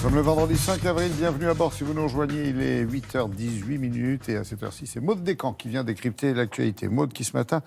Comme le vendredi 5 avril, bienvenue à bord. Si vous nous rejoignez, il est 8h18 et à cette heure-ci, c'est Maude Descamps qui vient décrypter l'actualité. Maude qui, ce matin,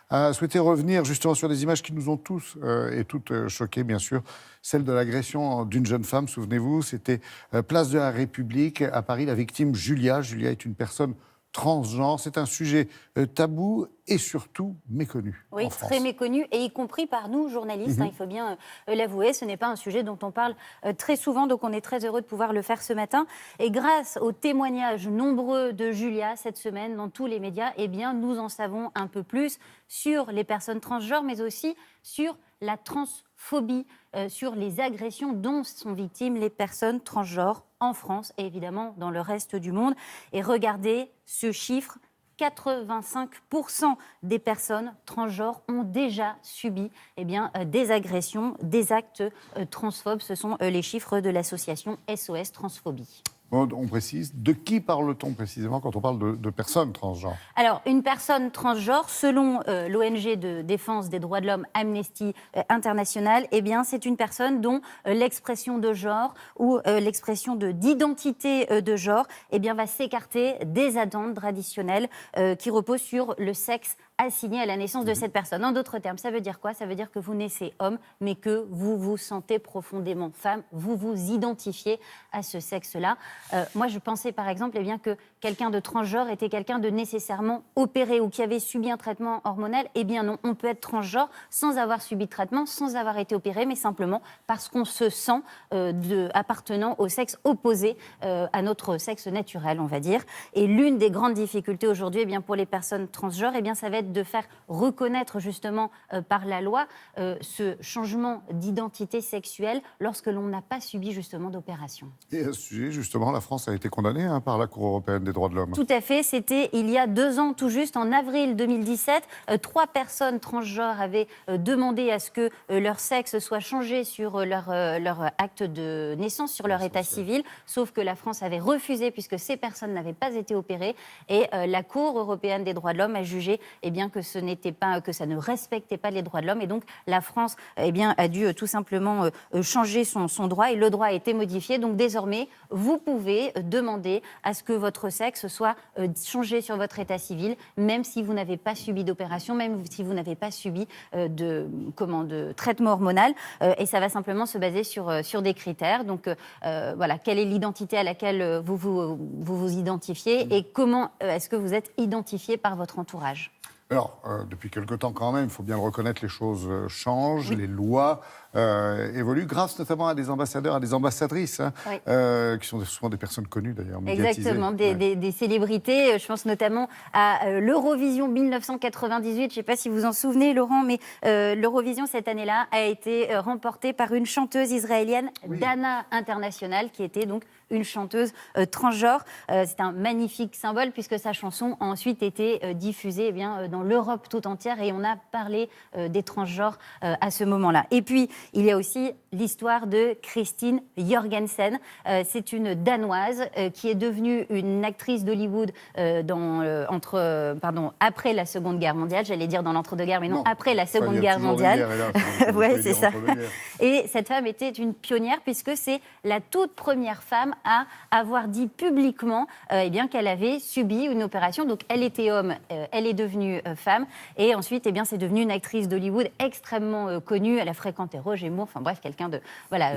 a souhaité revenir justement sur des images qui nous ont tous et toutes choqués, bien sûr. Celle de l'agression d'une jeune femme, souvenez-vous, c'était place de la République à Paris. La victime, Julia. Julia est une personne transgenre. C'est un sujet tabou et surtout méconnu. Oui, en France. Très méconnu, et y compris par nous, journalistes, il faut bien l'avouer. Ce n'est pas un sujet dont on parle très souvent, donc on est très heureux de pouvoir le faire ce matin. Et grâce aux témoignages nombreux de Julia cette semaine dans tous les médias, eh bien, nous en savons un peu plus sur les personnes transgenres, mais aussi sur la transphobie, sur les agressions dont sont victimes les personnes transgenres en France et évidemment dans le reste du monde. Et regardez ce chiffre. 85% des personnes transgenres ont déjà subi des agressions, des actes transphobes. Ce sont les chiffres de l'association SOS Transphobie. Maude, on précise, de qui parle-t-on précisément quand on parle de personnes transgenres ? Alors, une personne transgenre, selon l'ONG de défense des droits de l'homme Amnesty International, eh bien, c'est une personne dont l'expression de genre ou l'expression d'identité de genre va s'écarter des attentes traditionnelles qui reposent sur le sexe assigné à la naissance de cette personne. En d'autres termes, ça veut dire quoi ? Ça veut dire que vous naissez homme, mais que vous vous sentez profondément femme, vous vous identifiez à ce sexe-là. Moi, je pensais par exemple que quelqu'un de transgenre était quelqu'un de nécessairement opéré ou qui avait subi un traitement hormonal. Eh bien non, on peut être transgenre sans avoir subi de traitement, sans avoir été opéré, mais simplement parce qu'on se sent appartenant au sexe opposé à notre sexe naturel, on va dire. Et l'une des grandes difficultés aujourd'hui pour les personnes transgenres, ça va être de faire reconnaître justement par la loi ce changement d'identité sexuelle lorsque l'on n'a pas subi justement d'opération. Et à ce sujet, justement, la France a été condamnée par la Cour européenne des droits de l'homme. Tout à fait, c'était il y a 2 ans tout juste, en avril 2017. 3 personnes transgenres avaient demandé à ce que leur sexe soit changé sur leur acte de naissance, sur leur état civil, sauf que la France avait refusé puisque ces personnes n'avaient pas été opérées. Et la Cour européenne des droits de l'homme a jugé que ce n'était pas, que ça ne respectait pas les droits de l'homme. Et donc la France a dû tout simplement changer son droit, et le droit a été modifié. Donc désormais, vous pouvez demander à ce que votre sexe soit changé sur votre état civil, même si vous n'avez pas subi d'opération, même si vous n'avez pas subi de traitement hormonal. Et ça va simplement se baser sur des critères. Donc voilà, quelle est l'identité à laquelle vous vous identifiez et comment est-ce que vous êtes identifié par votre entourage ? Alors, depuis quelque temps quand même, il faut bien le reconnaître, les choses changent, les lois évoluent, grâce notamment à des ambassadeurs, à des ambassadrices, qui sont souvent des personnes connues d'ailleurs, médiatisées. Exactement, des célébrités. Je pense notamment à l'Eurovision 1998. Je ne sais pas si vous en souvenez, Laurent, mais l'Eurovision cette année-là a été remportée par une chanteuse israélienne, Dana International, qui était donc une chanteuse transgenre. C'est un magnifique symbole puisque sa chanson a ensuite été diffusée dans l'Europe tout entière, et on a parlé des transgenres à ce moment-là. Et puis, il y a aussi l'histoire de Christine Jorgensen. C'est une Danoise qui est devenue une actrice d'Hollywood après la Seconde Guerre mondiale. J'allais dire dans l'entre-deux-guerres, mais non, après la Seconde Guerre mondiale. Ouais, c'est ça. Et cette femme était une pionnière puisque c'est la toute première femme à avoir dit publiquement qu'elle avait subi une opération. Donc elle était homme, elle est devenue femme, et ensuite c'est devenu une actrice d'Hollywood extrêmement connue. Elle a fréquenté Roger Moore, enfin bref, quelqu'un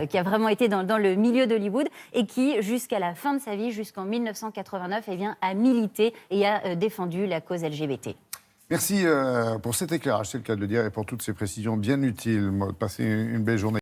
qui a vraiment été dans le milieu d'Hollywood et qui, jusqu'à la fin de sa vie, jusqu'en 1989, a milité et a défendu la cause LGBT. Merci pour cet éclairage, c'est le cas de le dire, et pour toutes ces précisions bien utiles. Passez une belle journée.